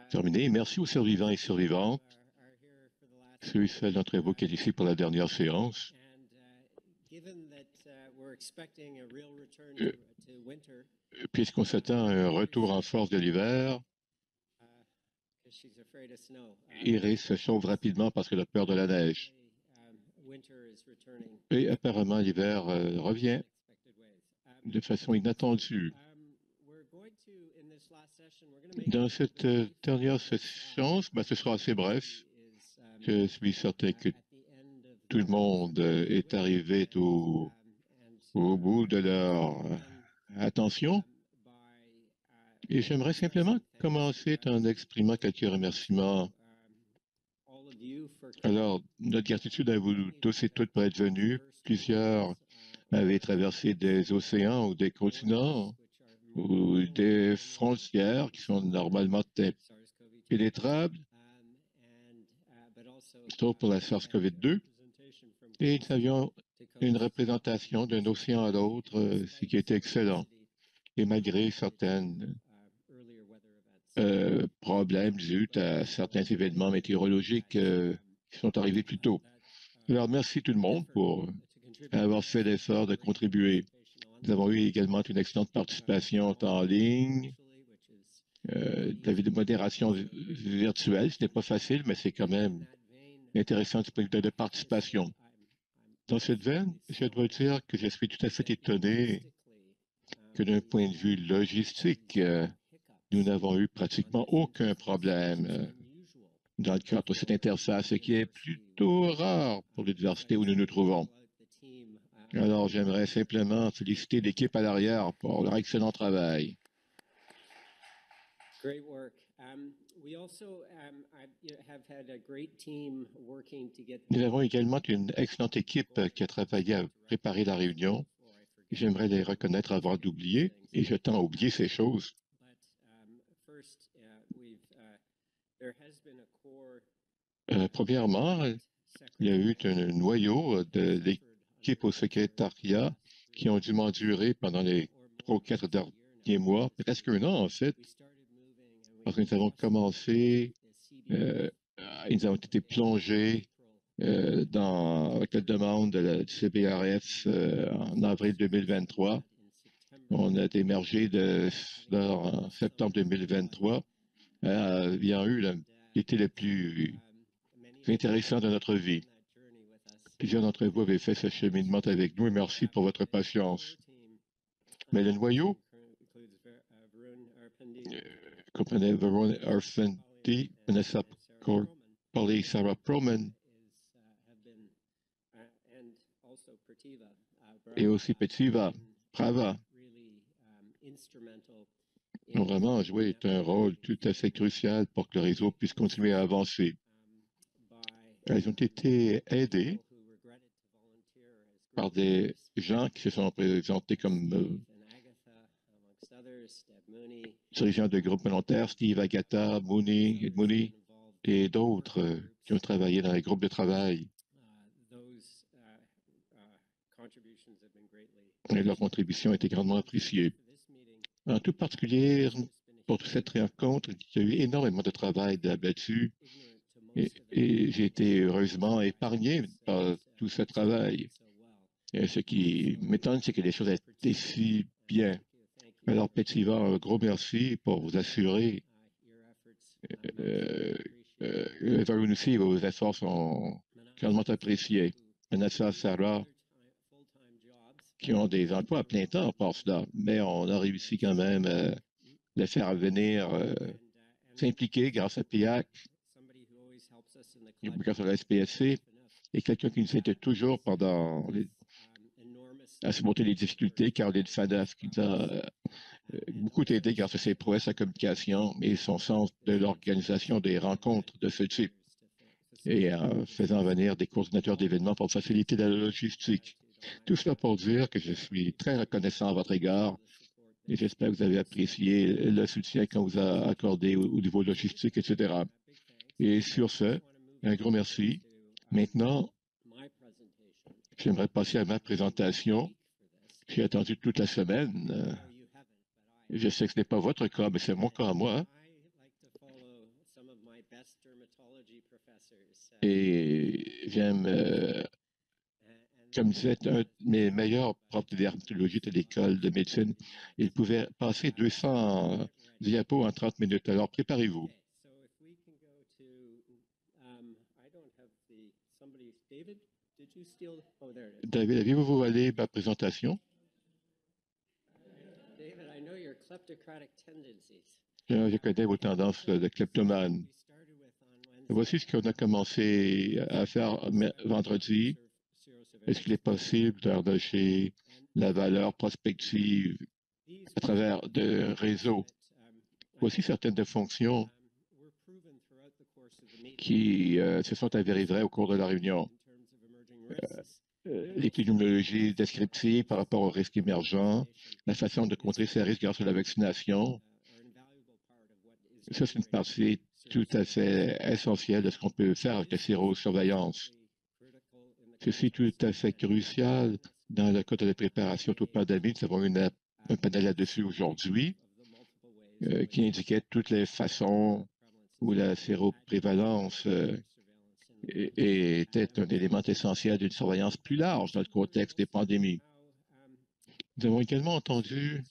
Terminé. Merci aux survivants et survivantes, ceux et celles d'entre vous qui êtes ici pour la dernière séance. Puisqu'on s'attend à un retour en force de l'hiver, Iris se sauve rapidement parce qu'elle a peur de la neige. Et apparemment, l'hiver revient de façon inattendue. Dans cette dernière séance, ce sera assez bref. Je suis certain que tout le monde est arrivé au bout de leur attention. Et j'aimerais simplement commencer en exprimant quelques remerciements. Alors, notre gratitude à vous tous et toutes pour être venus. Plusieurs avaient traversé des océans ou des continents ou des frontières qui sont normalement impénétrables, sauf pour la SARS-CoV-2. Et nous avions une représentation d'un océan à l'autre, ce qui était excellent. Et malgré certaines problèmes dus à certains événements météorologiques qui sont arrivés plus tôt. Alors, merci tout le monde pour avoir fait l'effort de contribuer. Nous avons eu également une excellente participation en ligne, de modération virtuelle. Ce n'est pas facile, mais c'est quand même intéressant du point de vue de participation. Dans cette veine, je dois dire que je suis tout à fait étonné que d'un point de vue logistique, nous n'avons eu pratiquement aucun problème dans le cadre de cette interface, ce qui est plutôt rare pour l'université où nous nous trouvons. Alors, j'aimerais simplement féliciter l'équipe à l'arrière pour leur excellent travail. Nous avons également une excellente équipe qui a travaillé à préparer la réunion. J'aimerais les reconnaître avant d'oublier, et je tends à oublier ces choses. Premièrement, il y a eu un noyau de l'équipe au secrétariat qui ont dû m'endurer pendant les 3 ou 4 derniers mois, presque un an en fait, parce que nous avons commencé, ils ont été plongés avec la demande du CBRF en avril 2023. On a émergé en septembre 2023, ayant eu l'été le plus intéressant de notre vie. Plusieurs d'entre vous avaient fait ce cheminement avec nous et merci pour votre patience. Mais le noyau comprenait Varun Arfendi, Vanessa Corley, Sarah Proman et aussi Petiva, Prava ont vraiment joué un rôle tout à fait crucial pour que le réseau puisse continuer à avancer. Elles ont été aidées par des gens qui se sont présentés comme dirigeants de groupes volontaires, Steve, Agatha, Mooney et d'autres qui ont travaillé dans les groupes de travail. Et leur contribution a été grandement appréciée. En tout particulier, pour cette rencontre, il y a eu énormément de travail là-dessus et j'ai été heureusement épargné par tout ce travail. Et ce qui m'étonne, c'est que les choses étaient si bien. Alors, Petiva, un gros merci pour vous assurer. Varun aussi, vos efforts sont grandement appréciés. Vanessa, Sarah, qui ont des emplois à plein temps par cela, mais on a réussi quand même à les faire venir s'impliquer grâce à PIAC, grâce à la SPSC, et quelqu'un qui nous aide toujours à surmonter les difficultés, Caroline Fadaf, qui nous a beaucoup aidé grâce à ses prouesses en communication et son sens de l'organisation des rencontres de ce type, et en faisant venir des coordinateurs d'événements pour faciliter la logistique. Tout cela pour dire que je suis très reconnaissant à votre égard et j'espère que vous avez apprécié le soutien qu'on vous a accordé au niveau logistique, etc. Et sur ce, un gros merci. Maintenant, j'aimerais passer à ma présentation. J'ai attendu toute la semaine. Je sais que ce n'est pas votre cas, mais c'est mon cas à moi. Et j'aime, comme disait un de mes meilleurs profs de dermatologie de l'école de médecine, il pouvait passer 200 diapos en 30 minutes. Alors, préparez-vous. David, avez-vous volé ma présentation? Je connais vos tendances de kleptomane. Voici ce qu'on a commencé à faire vendredi. Est-ce qu'il est possible d'enrichir la valeur prospective à travers de réseaux? Voici certaines des fonctions qui se sont avérées vraies au cours de la réunion. L'épidémiologie descriptive par rapport aux risques émergents, la façon de contrer ces risques grâce à la vaccination. Ça, c'est une partie tout à fait essentielle de ce qu'on peut faire avec la sérosurveillance. Ceci est tout à fait crucial dans le cas de la préparation aux pandémies. Nous avons un panel là-dessus aujourd'hui qui indiquait toutes les façons où la séroprévalence était un élément essentiel d'une surveillance plus large dans le contexte des pandémies. Nous avons également entendu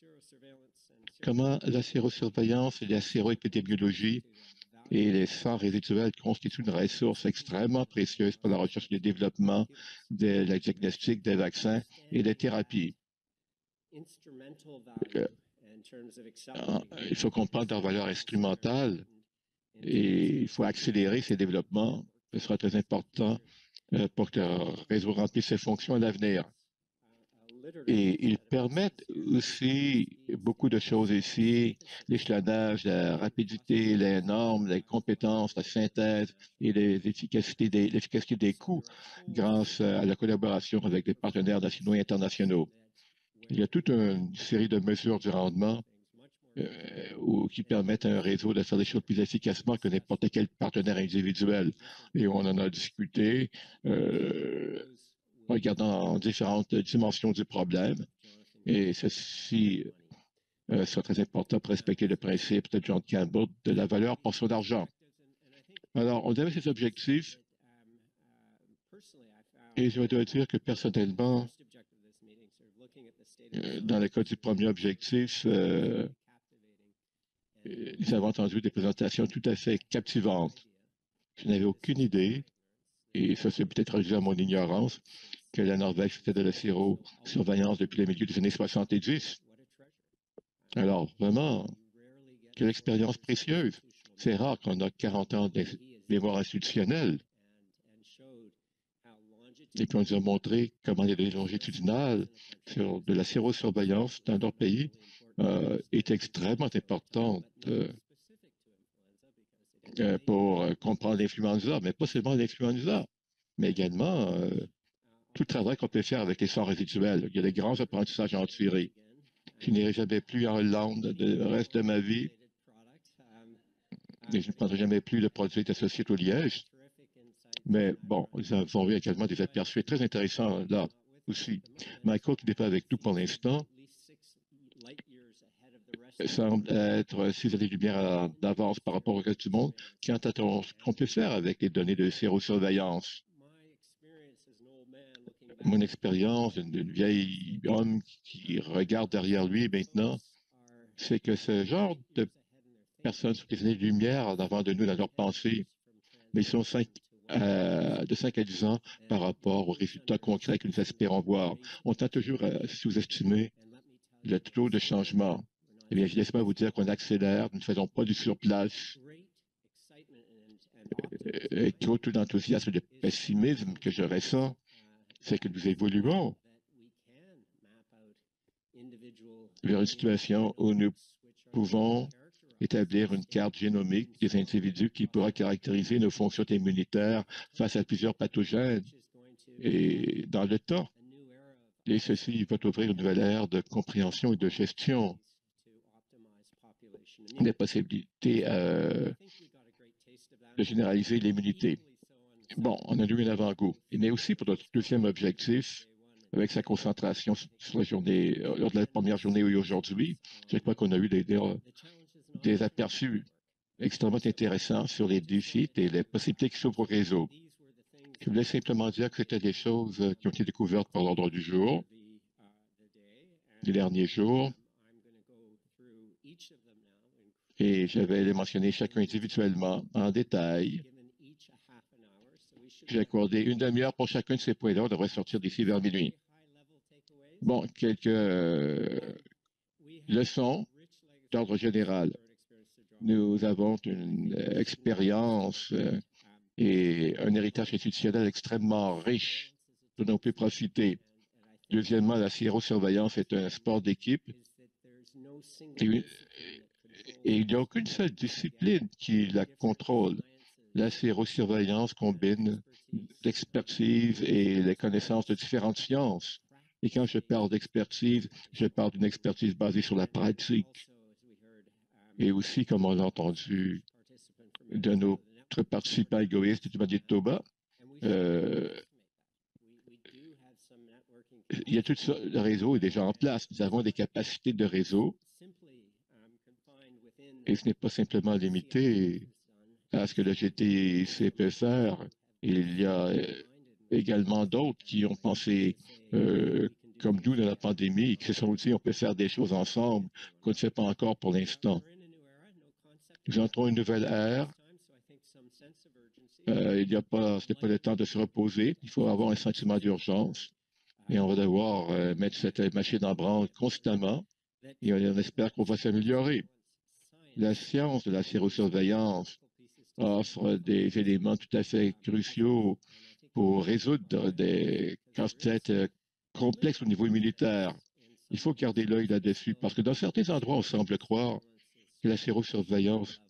comment la sérosurveillance et la séroépidémiologie et les sangs résiduels constituent une ressource extrêmement précieuse pour la recherche et le développement de la diagnostic des vaccins et des thérapies. Il faut comprendre leur valeur instrumentale et il faut accélérer ces développements. Ce sera très important pour que le réseau remplisse ses fonctions à l'avenir. Et ils permettent aussi beaucoup de choses ici, l'échelonnage, la rapidité, les normes, les compétences, la synthèse et l'efficacité des coûts grâce à la collaboration avec des partenaires nationaux et internationaux. Il y a toute une série de mesures du rendement qui permettent à un réseau de faire des choses plus efficacement que n'importe quel partenaire individuel. Et on en a discuté regardant différentes dimensions du problème. Et ceci sera très important pour respecter le principe de John Campbell de la valeur pour son argent. Alors, on avait ces objectifs et je dois dire que personnellement, dans le cas du premier objectif, nous avons entendu des présentations tout à fait captivantes. Je n'avais aucune idée, et ça c'est peut-être dû à mon ignorance, que la Norvège faisait de la sérosurveillance depuis le milieu des années 70. Alors, vraiment, quelle expérience précieuse. C'est rare qu'on a 40 ans de mémoire institutionnelle. Et puis on nous a montré comment les données longitudinales sur de la sérosurveillance dans leur pays est extrêmement importante pour comprendre l'influenza, mais pas seulement l'influenza, mais également tout le travail qu'on peut faire avec les sangs résiduels. Il y a des grands apprentissages à en tirer. Je n'irai jamais plus en Hollande le reste de ma vie. Et je ne prendrai jamais plus de produits associés au liège. Mais bon, nous avons eu également des aperçus très intéressants là aussi. Michael, qui n'est pas avec nous pour l'instant, semble être 6 années-lumière d'avance par rapport au reste du monde quant à ce qu'on peut faire avec les données de sérosurveillance. Mon expérience d'une vieille homme qui regarde derrière lui maintenant, c'est que ce genre de personnes sont des années-lumière en avant de nous dans leurs pensées, mais ils sont de 5 à 10 ans par rapport aux résultats concrets que nous espérons voir. On tend toujours à sous-estimer le taux de changement. Eh bien, je laisse pas vous dire qu'on accélère, nous ne faisons pas du surplace. Et tout l'enthousiasme et le pessimisme que je ressens, c'est que nous évoluons vers une situation où nous pouvons établir une carte génomique des individus qui pourra caractériser nos fonctions immunitaires face à plusieurs pathogènes et dans le temps. Et ceci va ouvrir une nouvelle ère de compréhension et de gestion des possibilités de généraliser l'immunité. Bon, on a eu un avant-goût. Mais aussi pour notre deuxième objectif, avec sa concentration sur la journée, lors de la première journée et aujourd'hui, je crois qu'on a eu des aperçus. extrêmement intéressant sur les défis et les possibilités qui s'ouvrent au réseau. Je voulais simplement dire que c'était des choses qui ont été découvertes par l'ordre du jour, les derniers jours, et je vais les mentionner chacun individuellement, en détail. J'ai accordé une demi-heure pour chacun de ces points-là. On devrait sortir d'ici vers minuit. Bon, quelques leçons d'ordre général. Nous avons une expérience et un héritage institutionnel extrêmement riche dont on peut profiter. Deuxièmement, la sérosurveillance est un sport d'équipe et, et il n'y a aucune seule discipline qui la contrôle. La sérosurveillance combine l'expertise et les connaissances de différentes sciences. Et quand je parle d'expertise, je parle d'une expertise basée sur la pratique. Et aussi, comme on l'a entendu de notre participant égoïste du Manitoba, il y a tout ça, le réseau est déjà en place. Nous avons des capacités de réseau et ce n'est pas simplement limité à ce que le GTC peut faire. Il y a également d'autres qui ont pensé comme nous dans la pandémie et qui se sont dit on peut faire des choses ensemble qu'on ne fait pas encore pour l'instant. Nous entrons une nouvelle ère. Ce n'est pas le temps de se reposer. Il faut avoir un sentiment d'urgence et on va devoir mettre cette machine en branle constamment et on espère qu'on va s'améliorer. La science de la sérosurveillance offre des éléments tout à fait cruciaux pour résoudre des casse-têtes complexes au niveau militaire. Il faut garder l'œil là-dessus parce que dans certains endroits, on semble croire que la sérosurveillance,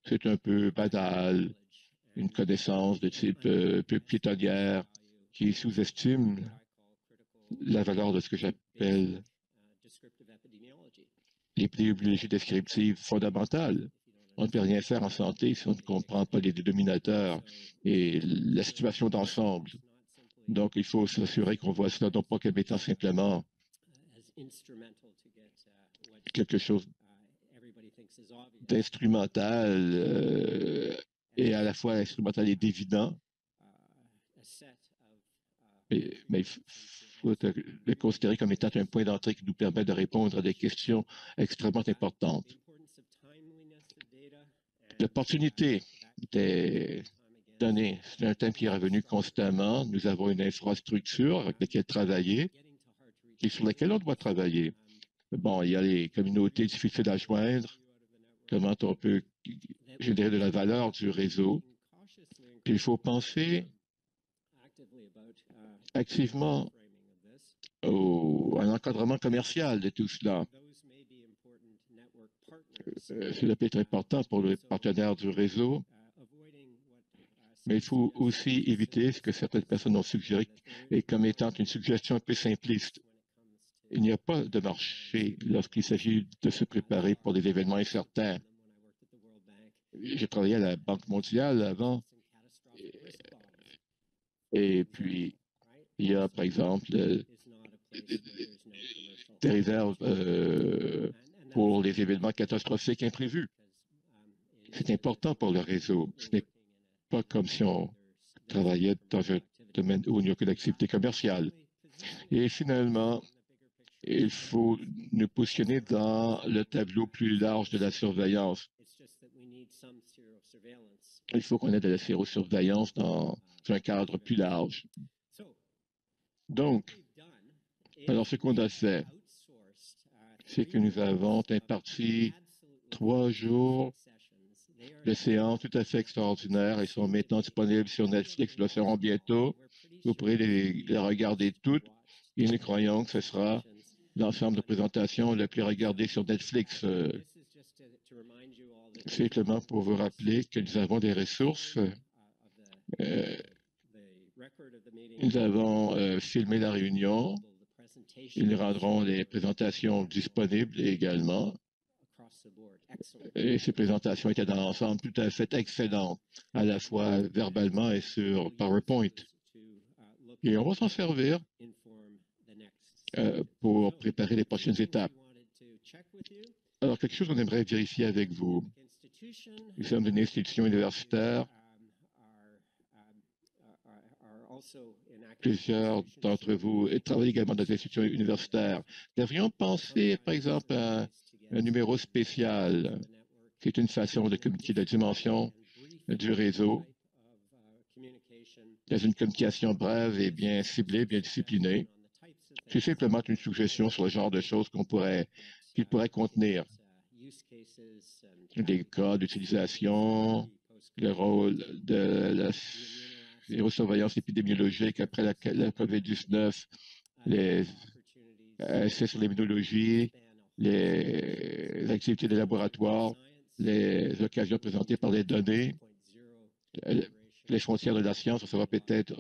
c'est un peu banal, une connaissance de type peu piétonnière qui sous-estime la valeur de ce que j'appelle l'épidémiologie descriptive fondamentale. On ne peut rien faire en santé si on ne comprend pas les dénominateurs et la situation d'ensemble. Donc, il faut s'assurer qu'on voit cela non pas comme étant simplement quelque chose d'instrumental et à la fois instrumental et d'évident, mais il faut le considérer comme étant un point d'entrée qui nous permet de répondre à des questions extrêmement importantes. L'opportunité des données, c'est un thème qui est revenu constamment. Nous avons une infrastructure avec laquelle travailler et sur laquelle on doit travailler. Bon, il y a les communautés difficiles à joindre, comment on peut générer de la valeur du réseau. Puis il faut penser activement à un encadrement commercial de tout cela. Cela peut être important pour les partenaires du réseau, mais il faut aussi éviter ce que certaines personnes ont suggéré et comme étant une suggestion un peu simpliste. Il n'y a pas de marché lorsqu'il s'agit de se préparer pour des événements incertains. J'ai travaillé à la Banque mondiale avant, et puis il y a, par exemple, des réserves pour les événements catastrophiques imprévus. C'est important pour le réseau. Ce n'est pas comme si on travaillait dans un domaine où il n'y a aucune activité commerciale. Et finalement, il faut nous positionner dans le tableau plus large de la surveillance. Il faut qu'on ait de la sérosurveillance dans un cadre plus large. Donc, alors ce qu'on a fait, c'est que nous avons imparti 3 jours de séances tout à fait extraordinaires. Ils sont maintenant disponibles sur Netflix, ils le seront bientôt. Vous pourrez les regarder toutes et nous croyons que ce sera l'ensemble de présentations le plus regardé sur Netflix. Simplement pour vous rappeler que nous avons des ressources. Nous avons filmé la réunion. Ils rendront les présentations disponibles également. Et ces présentations étaient dans l'ensemble tout à fait excellentes, à la fois verbalement et sur PowerPoint. Et on va s'en servir pour préparer les prochaines étapes. Alors, quelque chose qu'on aimerait vérifier avec vous. Nous sommes une institution universitaire. Plusieurs d'entre vous travaillent également dans des institutions universitaires. Devrions penser, par exemple, à un numéro spécial. C'est une façon de communiquer la dimension du réseau dans une communication brève et bien ciblée, bien disciplinée. C'est simplement une suggestion sur le genre de choses qu'il pourrait contenir. Les cas d'utilisation, le rôle de la surveillance épidémiologique après la COVID-19, les essais sur l'immunologie, les activités de laboratoire, les occasions présentées par les données, les frontières de la science, ça va peut-être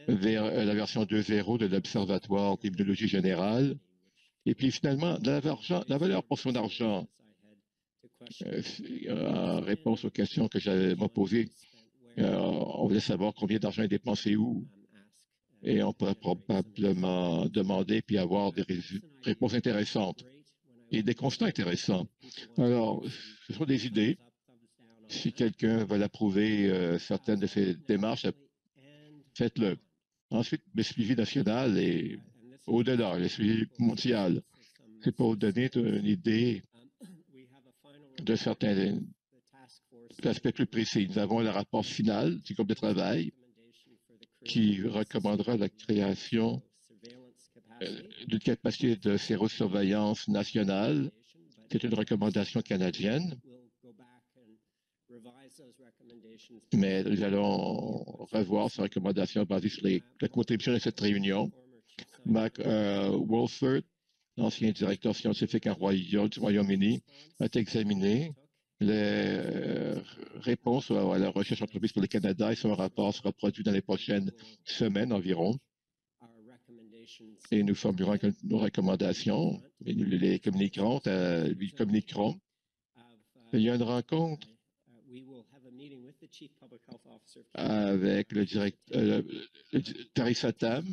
vers la version 2.0 de l'Observatoire d'immunologie générale. Et puis finalement, la valeur pour son argent, en réponse aux questions que j'avais posées, on voulait savoir combien d'argent est dépensé où. Et on pourrait probablement demander puis avoir des réponses intéressantes et des constats intéressants. Alors, ce sont des idées. Si quelqu'un veut approuver certaines de ces démarches, faites-le. Ensuite, le suivi national et au-delà, le suivi mondial. C'est pour vous donner une idée de certains aspects plus précis. Nous avons le rapport final du groupe de travail qui recommandera la création d'une capacité de sérosurveillance nationale. C'est une recommandation canadienne. Mais nous allons revoir ces recommandations basées sur la contribution de cette réunion. Mac Wolford, l'ancien directeur scientifique du Royaume-Uni, a examiné les réponses à la recherche entreprise pour le Canada et son rapport sera produit dans les prochaines semaines environ. Et nous formulerons nos recommandations et nous les communiquerons. Il y a une rencontre avec le directeur Teresa Tam,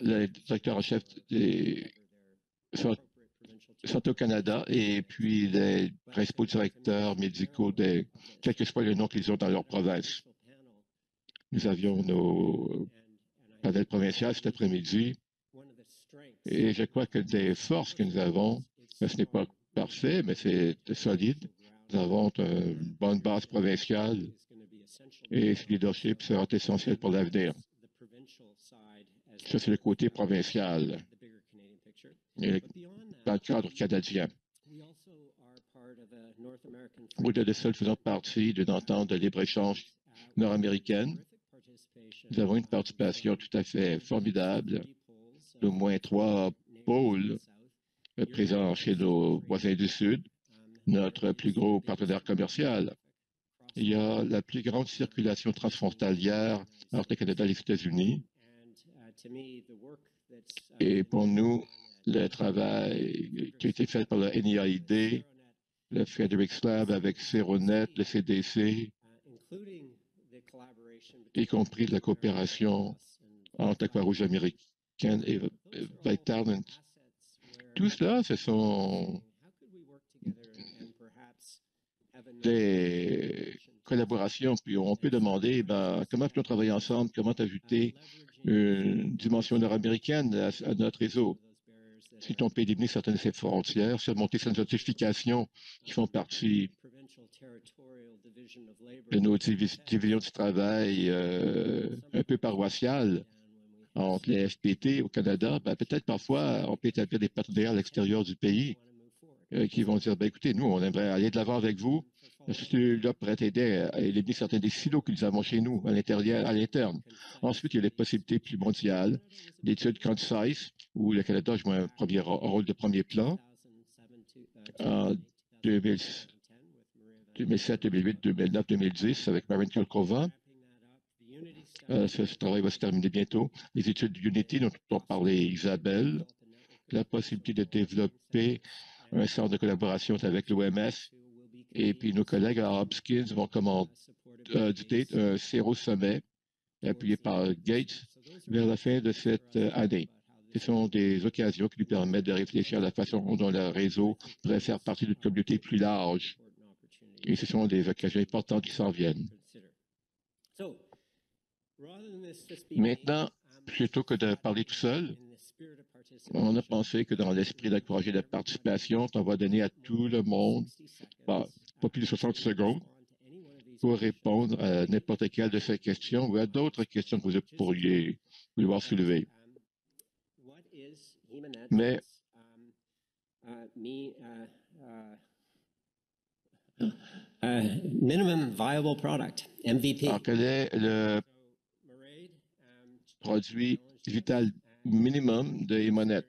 le directeur en chef des Santé au Canada, et puis les principaux directeurs médicaux quel que soit le nom qu'ils ont dans leur province. Nous avions nos panels provinciaux cet après-midi, et je crois que des forces que nous avons, ce n'est pas parfait, mais c'est solide. Nous avons une bonne base provinciale et ce leadership sera essentiel pour l'avenir. Ça, c'est le côté provincial et dans le cadre canadien. Au-delà de ça, nous faisons partie d'une entente de libre-échange nord-américaine. Nous avons une participation tout à fait formidable d'au moins 3 pôles présents chez nos voisins du Sud, notre plus gros partenaire commercial. Il y a la plus grande circulation transfrontalière entre le Canada et les États-Unis. Et pour nous, le travail qui a été fait par le NIAID, le Frederick Lab avec Seronet, le CDC, y compris la coopération entre la Croix-Rouge américaine et Vitalent. Tout cela, ce sont des collaborations, puis on peut demander comment peut-on travailler ensemble, comment ajouter une dimension nord-américaine à notre réseau. Si on peut éliminer certaines de ces frontières, surmonter certaines notifications qui font partie de nos divisions du travail un peu paroissiales entre les FPT au Canada, peut-être parfois on peut établir des partenariats à l'extérieur du pays qui vont dire, écoutez, nous, on aimerait aller de l'avant avec vous. Celui-là pourrait aider à éliminer certains des silos que nous avons chez nous, à l'interne. Ensuite, il y a les possibilités plus mondiales, l'étude Concise, où le Canada joue un rôle de premier plan en 2007, 2008, 2009, 2010 avec Marin Kalkova. Ce travail va se terminer bientôt. Les études Unity dont on parlait Isabelle, la possibilité de développer un centre de collaboration avec l'OMS. Et puis nos collègues à Hopkins vont commanditer un Séro Sommet appuyé par Gates vers la fin de cette année. Ce sont des occasions qui nous permettent de réfléchir à la façon dont le réseau pourrait faire partie d'une communauté plus large. Et ce sont des occasions importantes qui s'en viennent. Maintenant, plutôt que de parler tout seul, on a pensé que dans l'esprit d'encourager la participation, on va donner à tout le monde pas plus de 60 secondes pour répondre à n'importe quelle de ces questions ou à d'autres questions que vous pourriez vouloir soulever. Mais minimum viable product, MVP. Alors, quel est le produit vital minimum de Emonet?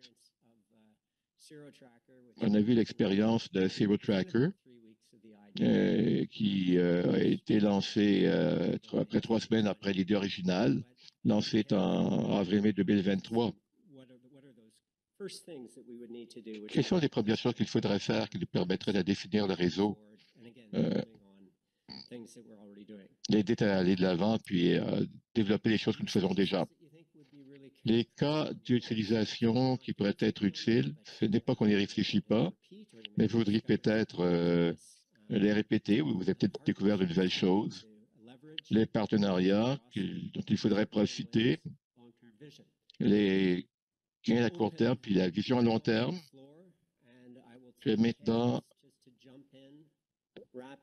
On a vu l'expérience de Zero Tracker qui a été lancé après 3 semaines après l'idée originale, lancée en avril-mai 2023. Quelles sont les premières choses qu'il faudrait faire qui nous permettraient de définir le réseau, l'aider à aller de l'avant, puis développer les choses que nous faisons déjà? Les cas d'utilisation qui pourraient être utiles, ce n'est pas qu'on n'y réfléchit pas, mais vous voudriez peut-être les répéter, ou vous avez peut-être découvert de nouvelles choses. Les partenariats dont il faudrait profiter, les gains à court terme, puis la vision à long terme. Je vais maintenant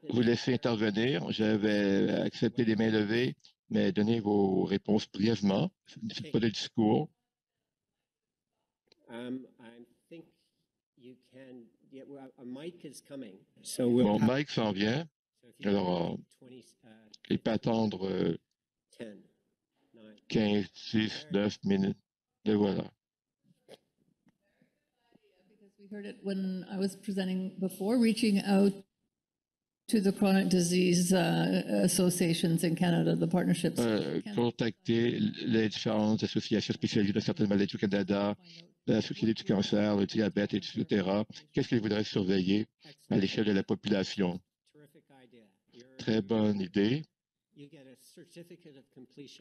vous laisser intervenir. J'avais accepté des mains levées, mais donnez vos réponses brièvement. Ne faites pas de discours. Bon, Mike s'en vient. Alors, il peut attendre 15, 6, 9 minutes. Et voilà. We heard it when I was presenting before, reaching out to the chronic disease associations in Canada, the partnerships. Contacter les différentes associations spécialisées dans certaines maladies au Canada, la Société du cancer, le diabète, etc. Qu'est-ce qu'ils voudraient surveiller à l'échelle de la population? Très bonne idée.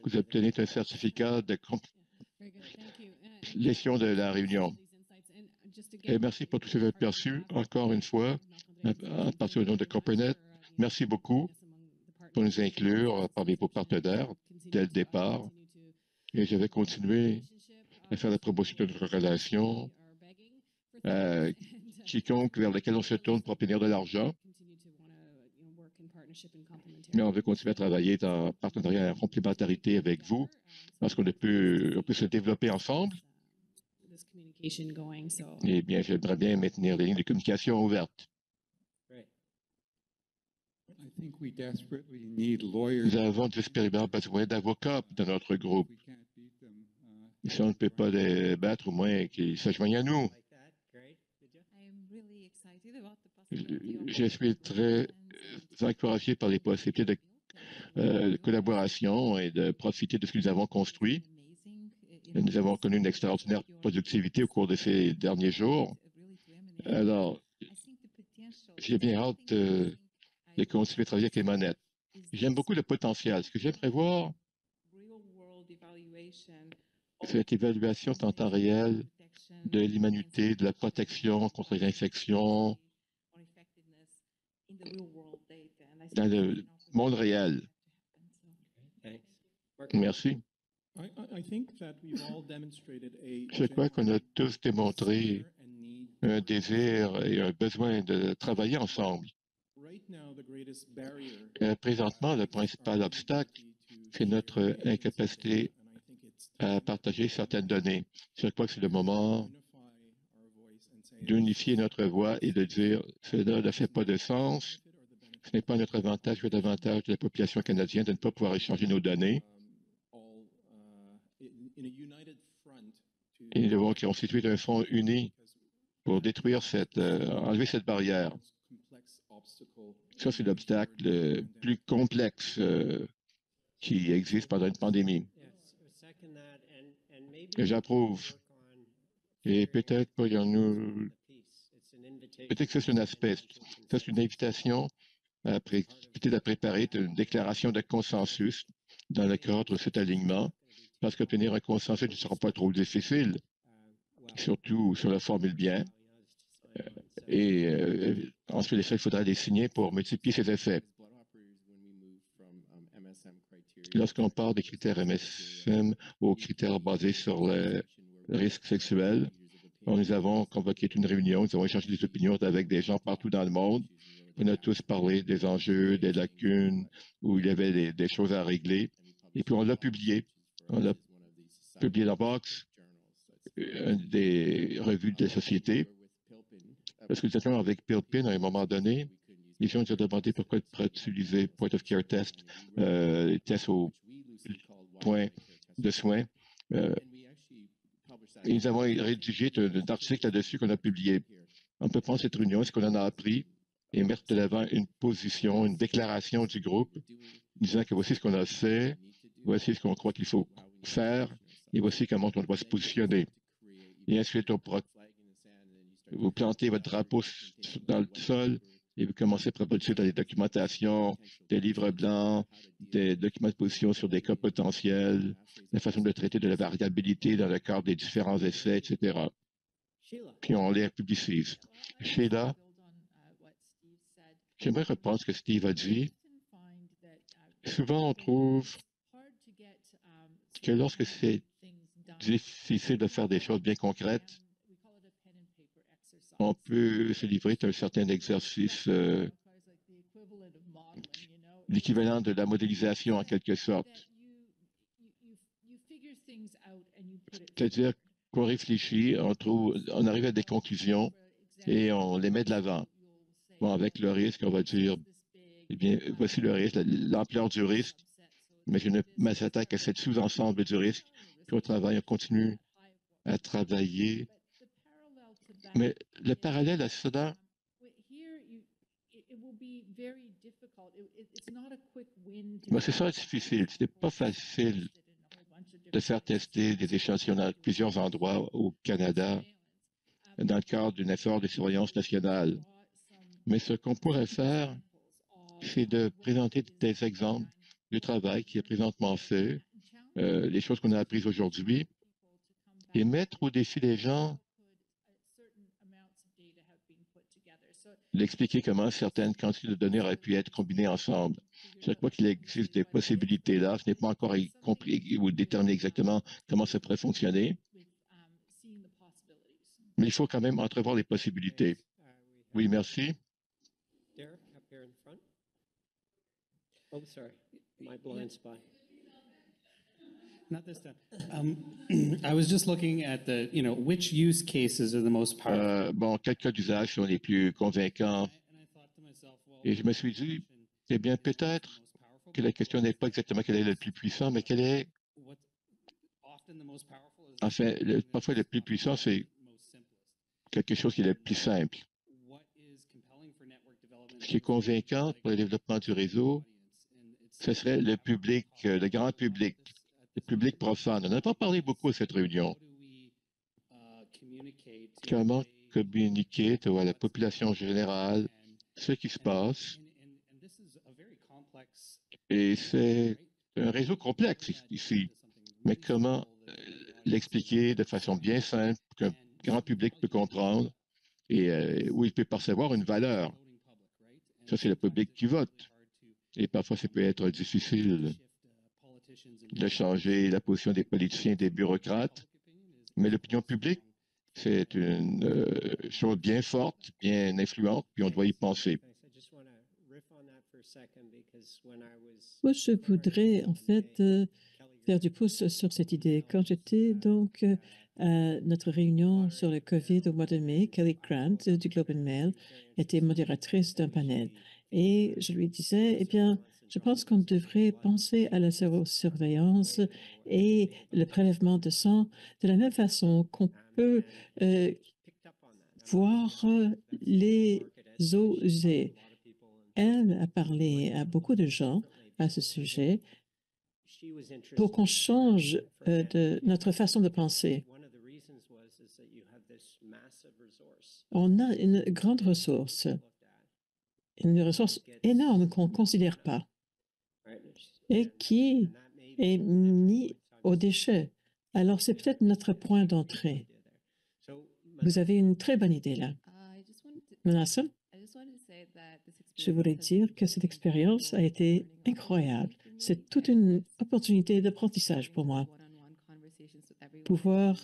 Vous obtenez un certificat de complétion de la réunion. Et merci pour tous ces aperçus, encore une fois, à partir du nom de Copernet. Merci beaucoup pour nous inclure parmi vos partenaires dès le départ. Et je vais continuer à faire la promotion de notre relation. Quiconque vers lequel on se tourne pour obtenir de l'argent. Mais on veut continuer à travailler en partenariat et en complémentarité avec vous, parce qu'on peut se développer ensemble. Eh bien, j'aimerais bien maintenir les lignes de communication ouvertes. Nous avons désespérément besoin d'avocats dans notre groupe. Si on ne peut pas les battre, au moins qu'ils se joignent à nous. Je suis très encouragé par les possibilités de collaboration et de profiter de ce que nous avons construit. Nous avons connu une extraordinaire productivité au cours de ces derniers jours. Alors, j'ai bien hâte de continuer à travailler avec les manettes. J'aime beaucoup le potentiel. Ce que j'aimerais voir, c'est cette évaluation en temps réel de l'humanité, de la protection contre les infections dans le monde réel. Merci. Je crois qu'on a tous démontré un désir et un besoin de travailler ensemble. Présentement, le principal obstacle, c'est notre incapacité à partager certaines données. Je crois que c'est le moment d'unifier notre voix et de dire cela ne fait pas de sens. Ce n'est pas notre avantage ou l'avantage de la population canadienne de ne pas pouvoir échanger nos données. Et nous devons constituer un front uni pour détruire enlever cette barrière. Ça, c'est l'obstacle le plus complexe qui existe pendant une pandémie. Et j'approuve. Et peut-être pourrions-nous... Peut-être que c'est un aspect. Ça, c'est une invitation peut-être à préparer une déclaration de consensus dans le cadre de cet alignement, parce qu'obtenir un consensus ne sera pas trop difficile. surtout sur la formule bien. Et ensuite, il faudra les signer pour multiplier ses effets. Lorsqu'on part des critères MSM aux critères basés sur le risque sexuel, nous avons convoqué une réunion, nous avons échangé des opinions avec des gens partout dans le monde. On a tous parlé des enjeux, des lacunes, où il y avait des choses à régler. Et puis on l'a publié. On l'a publié dans Box, une des revues de la société. Parce que nous étions avec Pilpin à un moment donné, les gens nous ont demandé pourquoi utiliser Point of Care Test, tests au point de soins. Et nous avons rédigé un article là-dessus qu'on a publié. On peut prendre cette réunion, ce qu'on en a appris, et mettre de l'avant une position, une déclaration du groupe, disant que voici ce qu'on a fait, voici ce qu'on croit qu'il faut faire, et voici comment on doit se positionner. Et ensuite, on pourra vous plantez votre drapeau dans le sol et vous commencez à produire des documentations, des livres blancs, des documents de position sur des cas potentiels, la façon de traiter de la variabilité dans le cadre des différents essais, etc. Puis on les publicise. Sheila, j'aimerais reprendre ce que Steve a dit. Souvent, on trouve que lorsque c'est difficile de faire des choses bien concrètes, on peut se livrer à un certain exercice, l'équivalent de la modélisation en quelque sorte. C'est-à-dire qu'on réfléchit, on arrive à des conclusions et on les met de l'avant. Bon, avec le risque, on va dire, eh bien, voici le risque, l'ampleur du risque, mais je ne m'attaque à cette sous-ensemble du risque. Puis on continue à travailler. Mais le parallèle à cela, c'est ça difficile. Ce n'est pas facile de faire tester des échantillons à plusieurs endroits au Canada dans le cadre d'un effort de surveillance nationale. Mais ce qu'on pourrait faire, c'est de présenter des exemples du travail qui est présentement fait, les choses qu'on a apprises aujourd'hui, et mettre au défi les gens d'expliquer comment certaines quantités de données auraient pu être combinées ensemble. Je crois qu'il existe des possibilités là. Ce n'est pas encore compris ou déterminé exactement comment ça pourrait fonctionner. Mais il faut quand même entrevoir les possibilités. Oui, merci. Derek, up here in front. Oh, sorry, my blind spot. Not this time. I was just looking at the, which use cases are the most powerful. Bon, quels cas d'usage sont les plus convaincants? Et je me suis dit, eh bien, peut-être que la question n'est pas exactement quel est le plus puissant, mais quel est... Enfin, parfois le plus puissant, c'est quelque chose qui est le plus simple. Ce qui est convaincant pour le développement du réseau, ce serait le public, le grand public, le public profane. On n'a pas parlé beaucoup à cette réunion. Comment communiquer à la population générale ce qui se passe? Et c'est un réseau complexe ici. Mais comment l'expliquer de façon bien simple, qu'un grand public peut comprendre et où il peut percevoir une valeur? Ça, c'est le public qui vote. Et parfois, ça peut être difficile de changer la position des politiciens et des bureaucrates. Mais l'opinion publique, c'est une chose bien forte, bien influente, puis on doit y penser. Moi, je voudrais en fait faire du pouce sur cette idée. Quand j'étais donc à notre réunion sur le COVID au mois de mai, Kelly Grant du Globe and Mail était modératrice d'un panel. Et je lui disais, eh bien, je pense qu'on devrait penser à la surveillance et le prélèvement de sang de la même façon qu'on peut voir les eaux usées. Elle a parlé à beaucoup de gens à ce sujet pour qu'on change de notre façon de penser. On a une grande ressource, une ressource énorme qu'on ne considère pas et qui est mis aux déchets. Alors, c'est peut-être notre point d'entrée. Vous avez une très bonne idée là. Manassa, je voulais dire que cette expérience a été incroyable. C'est toute une opportunité d'apprentissage pour moi. Pouvoir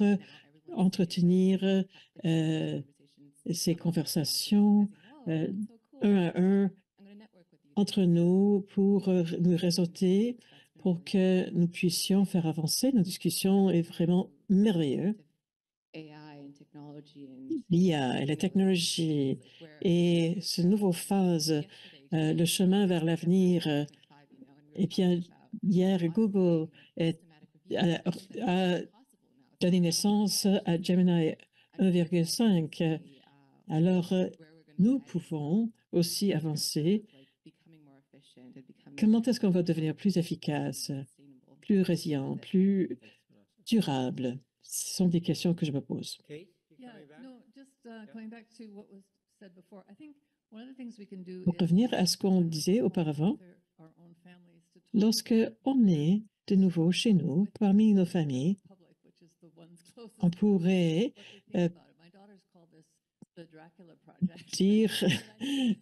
entretenir ces conversations un à un entre nous pour nous réseauter, pour que nous puissions faire avancer nos discussions est vraiment merveilleux. L'IA et la technologie et cette nouvelle phase, le chemin vers l'avenir. Et bien, hier, Google a donné naissance à Gemini 1,5. Alors, nous pouvons aussi avancer. Comment est-ce qu'on va devenir plus efficace, plus résilient, plus durable? Ce sont des questions que je me pose. Pour revenir à ce qu'on disait auparavant, lorsque on est de nouveau chez nous, parmi nos familles, on pourrait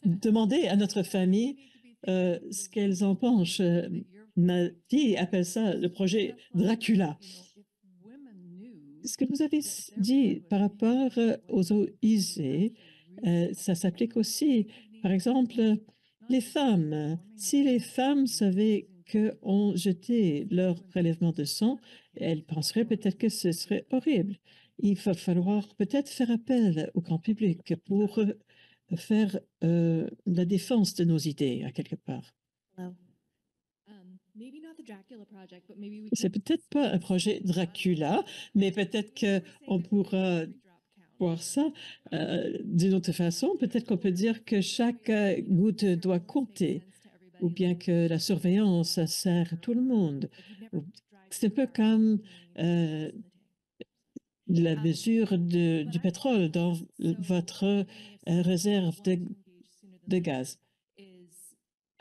demander à notre famille ce qu'elles en pensent. Ma fille appelle ça le projet Dracula. Ce que vous avez dit par rapport aux eaux usées, ça s'applique aussi. Par exemple, les femmes. Si les femmes savaient qu'on jetait leur prélèvement de sang, elles penseraient peut-être que ce serait horrible. Il va falloir peut-être faire appel au grand public pour faire la défense de nos idées, à quelque part. C'est peut-être pas un projet Dracula, mais peut-être qu'on pourra voir ça d'une autre façon. Peut-être qu'on peut dire que chaque goutte doit compter, ou bien que la surveillance sert tout le monde. C'est un peu comme la mesure du pétrole dans votre réserve de gaz.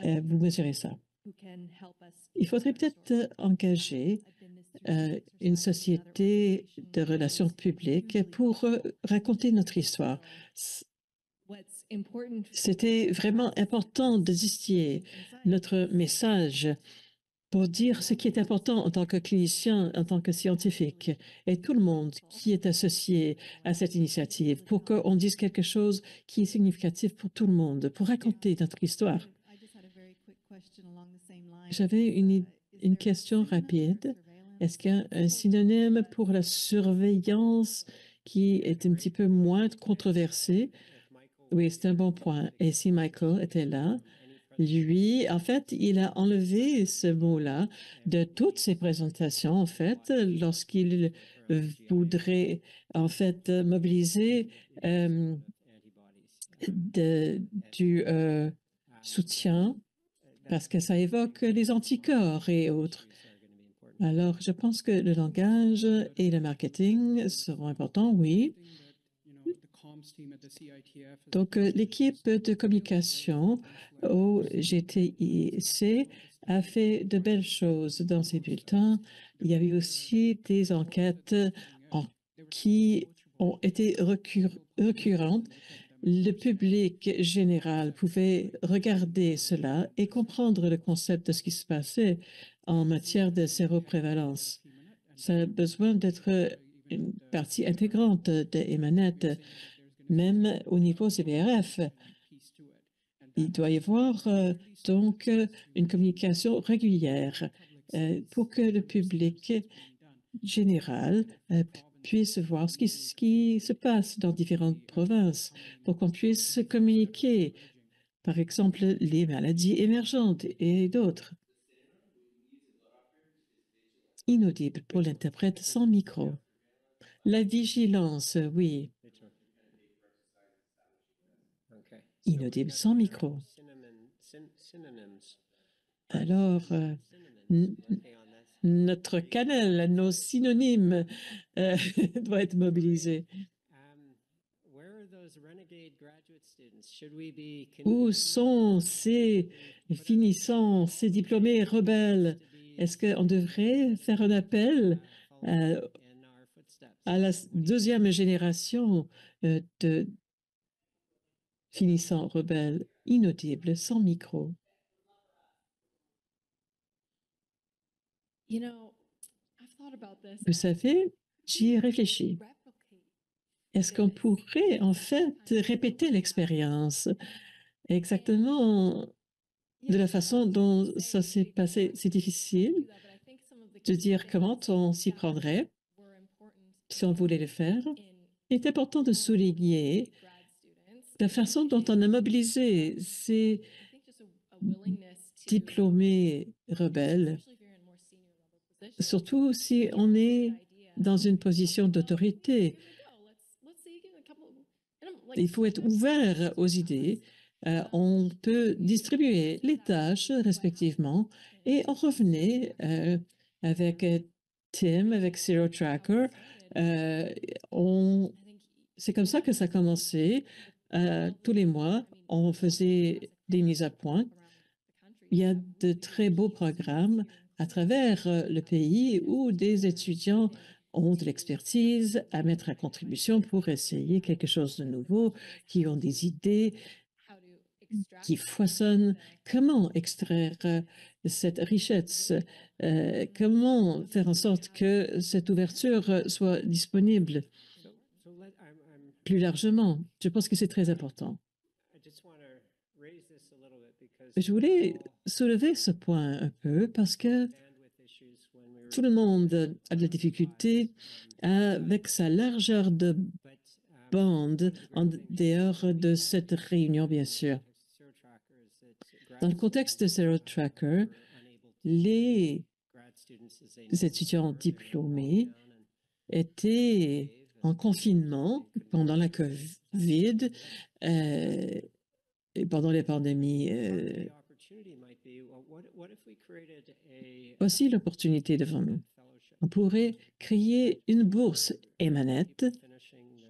Vous mesurez ça. Il faudrait peut-être engager une société de relations publiques pour raconter notre histoire. C'était vraiment important de distiller notre message pour dire ce qui est important en tant que clinicien, en tant que scientifique, et tout le monde qui est associé à cette initiative, pour qu'on dise quelque chose qui est significatif pour tout le monde, pour raconter notre histoire. J'avais une question rapide. Est-ce qu'il y a un synonyme pour la surveillance qui est un petit peu moins controversé? Oui, c'est un bon point. Et si Michael était là, lui, en fait, il a enlevé ce mot-là de toutes ses présentations, en fait, lorsqu'il voudrait, en fait, mobiliser du soutien, parce que ça évoque les anticorps et autres. Alors, je pense que le langage et le marketing seront importants, oui. Donc, l'équipe de communication au GTIC a fait de belles choses dans ces bulletins. Il y avait aussi des enquêtes qui ont été récurrentes. Le public général pouvait regarder cela et comprendre le concept de ce qui se passait en matière de séroprévalence. Ça a besoin d'être une partie intégrante de Emanet, même au niveau CBRF. Il doit y avoir donc une communication régulière pour que le public général puisse voir ce qui se passe dans différentes provinces, pour qu'on puisse communiquer, par exemple, les maladies émergentes et d'autres. Inaudible pour l'interprète sans micro. La vigilance, oui. Inaudible sans micro. Alors, notre cannelle, nos synonymes doivent être mobilisés. Où sont ces finissants, ces diplômés rebelles? Est-ce qu'on devrait faire un appel à la deuxième génération de finissants rebelles inaudibles, sans micro. Vous savez, j'y ai réfléchi. Est-ce qu'on pourrait en fait répéter l'expérience exactement de la façon dont ça s'est passé? C'est difficile de dire comment on s'y prendrait si on voulait le faire. Il est important de souligner la façon dont on a mobilisé ces diplômés rebelles, surtout si on est dans une position d'autorité. Il faut être ouvert aux idées. On peut distribuer les tâches respectivement et on revenait avec Tim, avec Zero Tracker. C'est comme ça que ça a commencé. Tous les mois, on faisait des mises à point. Il y a de très beaux programmes à travers le pays où des étudiants ont de l'expertise à mettre à contribution pour essayer quelque chose de nouveau, qui ont des idées qui foisonnent. Comment extraire cette richesse? Comment faire en sorte que cette ouverture soit disponible plus largement? Je pense que c'est très important. Je voulais soulever ce point un peu parce que tout le monde a de la difficulté avec sa largeur de bande en dehors de cette réunion, bien sûr. Dans le contexte de Zero Tracker, les étudiants diplômés étaient en confinement pendant la COVID et pendant les pandémies. Voici l'opportunité devant nous. On pourrait créer une bourse Emanette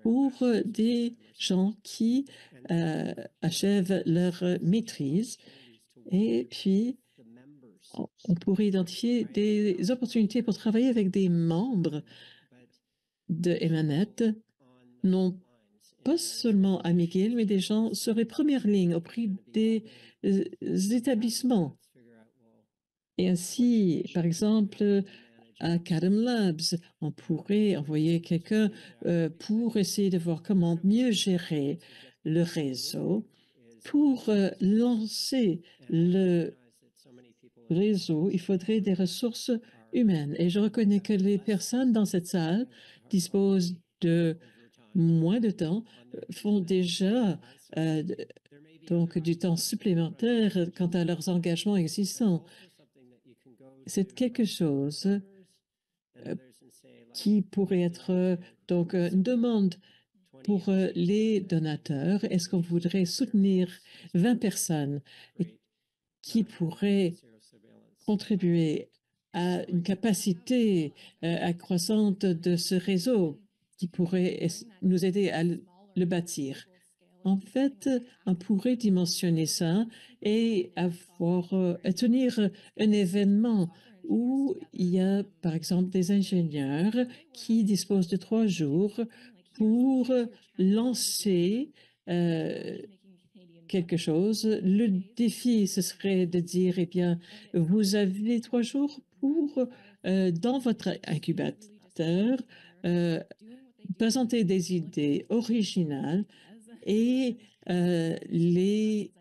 pour des gens qui achèvent leur maîtrise. Et puis, on pourrait identifier des opportunités pour travailler avec des membres de Emanette, non pas seulement à McGill, mais des gens sur les premières lignes auprès des établissements. Et ainsi, par exemple, à Cadam Labs, on pourrait envoyer quelqu'un pour essayer de voir comment mieux gérer le réseau, pour lancer le réseau, il faudrait des ressources humaines. Et je reconnais que les personnes dans cette salle disposent de moins de temps, font déjà donc du temps supplémentaire quant à leurs engagements existants. C'est quelque chose qui pourrait être donc une demande pour les donateurs. Est-ce qu'on voudrait soutenir 20 personnes qui pourraient contribuer à une capacité accroissante de ce réseau qui pourrait nous aider à le bâtir? En fait, on pourrait dimensionner ça et tenir un événement où il y a, par exemple, des ingénieurs qui disposent de 3 jours pour lancer quelque chose. Le défi, ce serait de dire, eh bien, vous avez 3 jours pour, dans votre incubateur, présenter des idées originales et les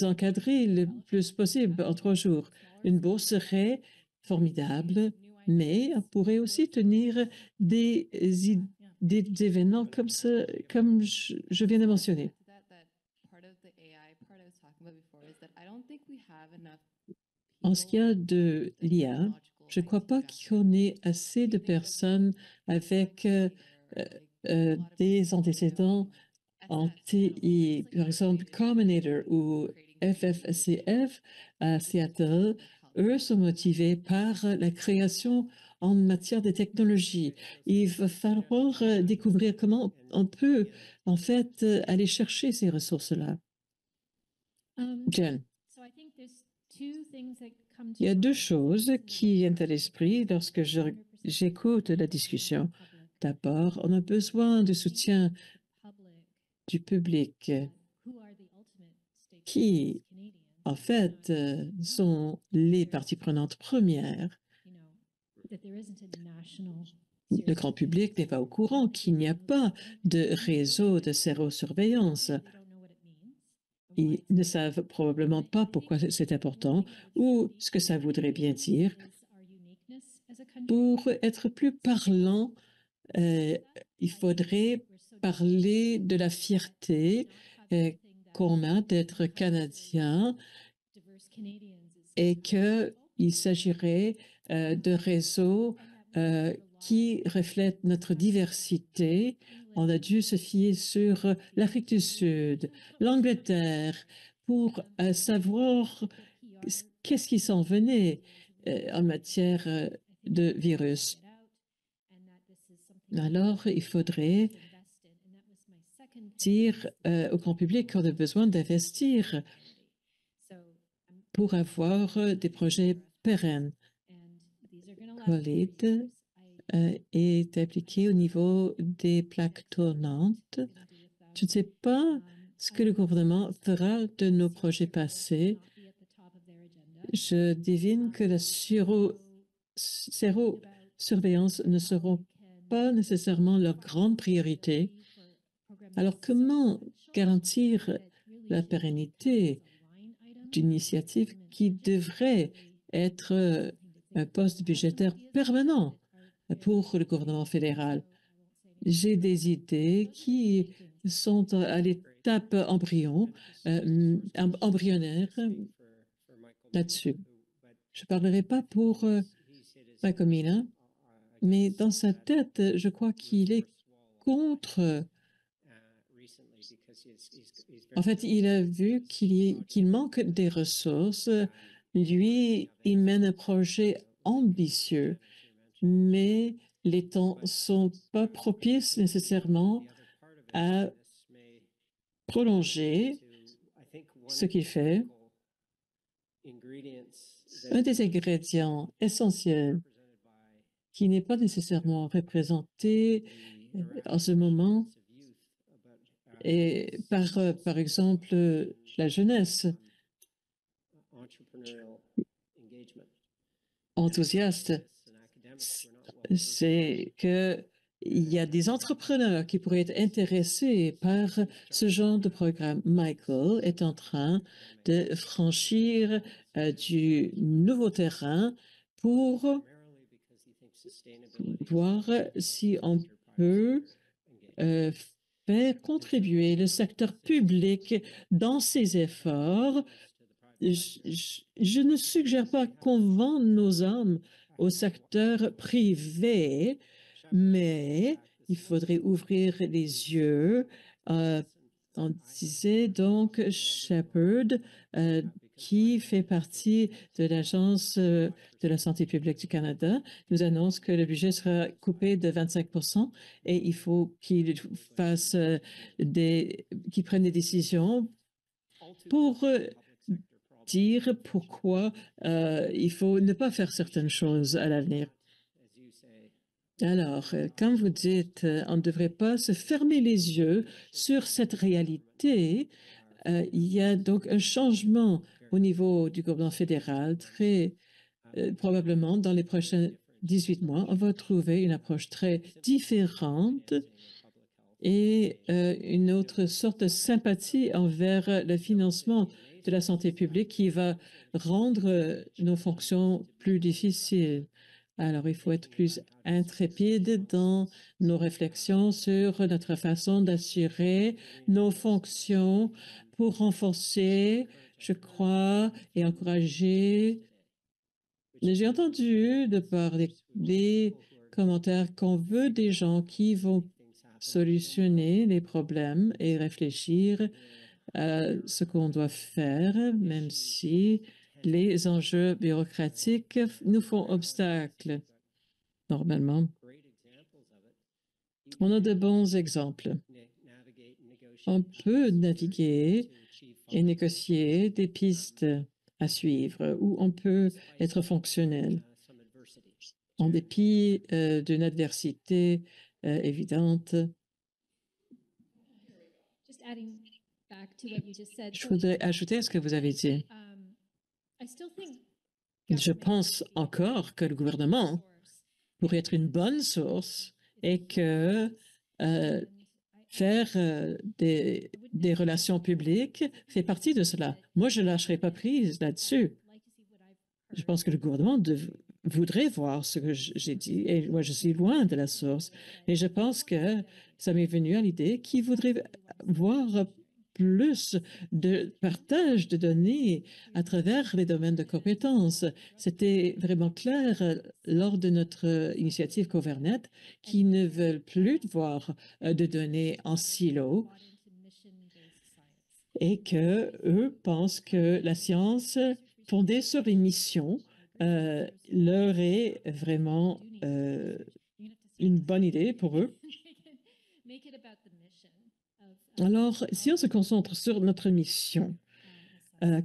encadrer le plus possible en 3 jours. Une bourse serait formidable, mais on pourrait aussi tenir des événements comme ça, comme je viens de mentionner. En ce qui a de l'IA, je ne crois pas qu'on ait assez de personnes avec des antécédents en TI. Par exemple, Combinator ou FFCF à Seattle, eux sont motivés par la création en matière de technologie. Il va falloir découvrir comment on peut, en fait, aller chercher ces ressources-là. Jen. Il y a 2 choses qui viennent à l'esprit lorsque j'écoute la discussion. D'abord, on a besoin de soutien du public qui, en fait, sont les parties prenantes premières. Le grand public n'est pas au courant qu'il n'y a pas de réseau de sérosurveillance. Ils ne savent probablement pas pourquoi c'est important ou ce que ça voudrait bien dire. Pour être plus parlant, il faudrait parler de la fierté qu'on a d'être Canadien et qu'il s'agirait de réseaux qui reflètent notre diversité. On a dû se fier sur l'Afrique du Sud, l'Angleterre, pour savoir qu'est-ce qui s'en venait en matière de virus. Alors, il faudrait dire au grand public qu'on a besoin d'investir pour avoir des projets pérennes. Collide est appliqué au niveau des plaques tournantes. Je ne sais pas ce que le gouvernement fera de nos projets passés. Je devine que la sérosurveillance ne seront pas nécessairement leur grande priorité. Alors, comment garantir la pérennité d'une initiative qui devrait être un poste budgétaire permanent pour le gouvernement fédéral? J'ai des idées qui sont à l'étape embryonnaire là-dessus. Je ne parlerai pas pour Michael Mina, mais dans sa tête, je crois qu'il est contre. En fait, il a vu qu'il manque des ressources. Lui, il mène un projet ambitieux, mais les temps ne sont pas propices nécessairement à prolonger ce qu'il fait. Un des ingrédients essentiels qui n'est pas nécessairement représenté en ce moment et par exemple, la jeunesse enthousiaste, c'est qu'il y a des entrepreneurs qui pourraient être intéressés par ce genre de programme. Michael est en train de franchir du nouveau terrain pour voir si on peut faire contribuer le secteur public dans ses efforts. Je ne suggère pas qu'on vende nos âmes au secteur privé, mais il faudrait ouvrir les yeux. On disait donc Shepherd, qui fait partie de l'Agence de la santé publique du Canada, nous annonce que le budget sera coupé de 25% et il faut qu'il fasse qu'il prenne des décisions pour dire pourquoi il faut ne pas faire certaines choses à l'avenir. Alors, quand vous dites on ne devrait pas se fermer les yeux sur cette réalité, il y a donc un changement au niveau du gouvernement fédéral. Très probablement, dans les prochains 18 mois, on va trouver une approche très différente et une autre sorte de sympathie envers le financement de la santé publique qui va rendre nos fonctions plus difficiles. Alors, il faut être plus intrépide dans nos réflexions sur notre façon d'assurer nos fonctions pour renforcer, je crois, et encourager. J'ai entendu de par des commentaires qu'on veut des gens qui vont solutionner les problèmes et réfléchir à ce qu'on doit faire, même si les enjeux bureaucratiques nous font obstacle. Normalement, on a de bons exemples. On peut naviguer et négocier des pistes à suivre où on peut être fonctionnel. En dépit d'une adversité évidente. Just adding back to what you just said. Je voudrais ajouter à ce que vous avez dit. I still think Je pense encore que le gouvernement pourrait être une bonne source et que faire des relations publiques fait partie de cela. Moi, je ne lâcherai pas prise là-dessus. Je pense que le gouvernement voudrait voir ce que j'ai dit et moi, je suis loin de la source. Et je pense que ça m'est venu à l'idée qu'il voudrait voir plus de partage de données à travers les domaines de compétences. C'était vraiment clair lors de notre initiative Covernet qui ne veulent plus voir de données en silo et que eux pensent que la science fondée sur les missions leur est vraiment une bonne idée pour eux. Alors, si on se concentre sur notre mission,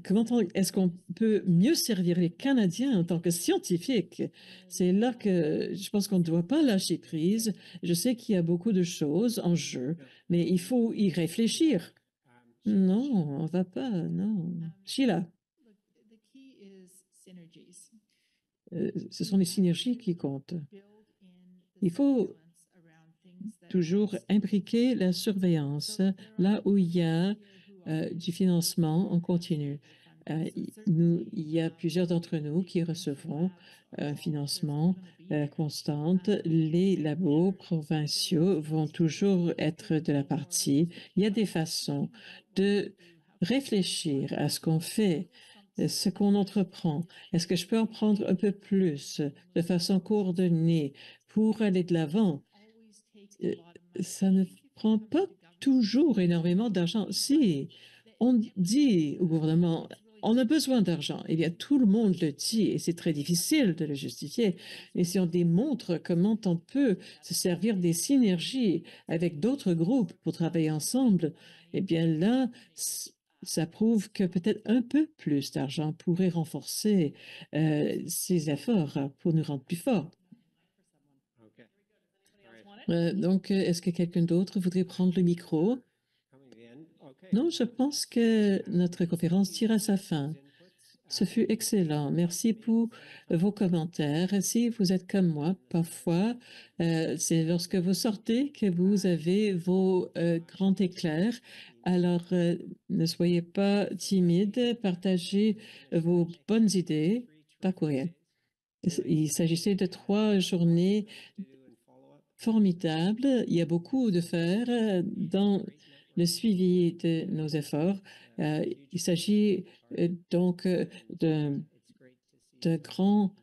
comment est-ce qu'on peut mieux servir les Canadiens en tant que scientifiques? C'est là que je pense qu'on ne doit pas lâcher prise. Je sais qu'il y a beaucoup de choses en jeu, mais il faut y réfléchir. Non, on ne va pas, non. Sheila. Ce sont les synergies qui comptent. Il faut toujours imbriquer la surveillance là où il y a du financement en continu. Il y a plusieurs d'entre nous qui recevront un financement constant. Les labos provinciaux vont toujours être de la partie. Il y a des façons de réfléchir à ce qu'on fait, ce qu'on entreprend. Est-ce que je peux en prendre un peu plus de façon coordonnée pour aller de l'avant? Ça ne prend pas toujours énormément d'argent. Si on dit au gouvernement, on a besoin d'argent, eh bien, tout le monde le dit et c'est très difficile de le justifier. Mais si on démontre comment on peut se servir des synergies avec d'autres groupes pour travailler ensemble, eh bien là, ça prouve que peut-être un peu plus d'argent pourrait renforcer ces efforts pour nous rendre plus forts. Donc, est-ce que quelqu'un d'autre voudrait prendre le micro? Non, je pense que notre conférence tire à sa fin. Ce fut excellent. Merci pour vos commentaires. Si vous êtes comme moi, parfois, c'est lorsque vous sortez que vous avez vos grands éclairs. Alors, ne soyez pas timide, partagez vos bonnes idées par courriel. Il s'agissait de 3 journées formidables. Il y a beaucoup de faire dans le suivi de nos efforts. Il s'agit donc d'un grand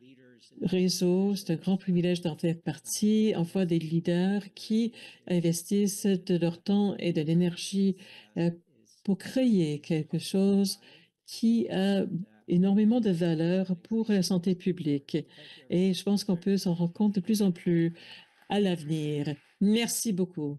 réseau, c'est un grand privilège d'en faire partie, enfin des leaders qui investissent de leur temps et de l'énergie pour créer quelque chose qui a énormément de valeur pour la santé publique. Et je pense qu'on peut s'en rendre compte de plus en plus à l'avenir. Merci beaucoup.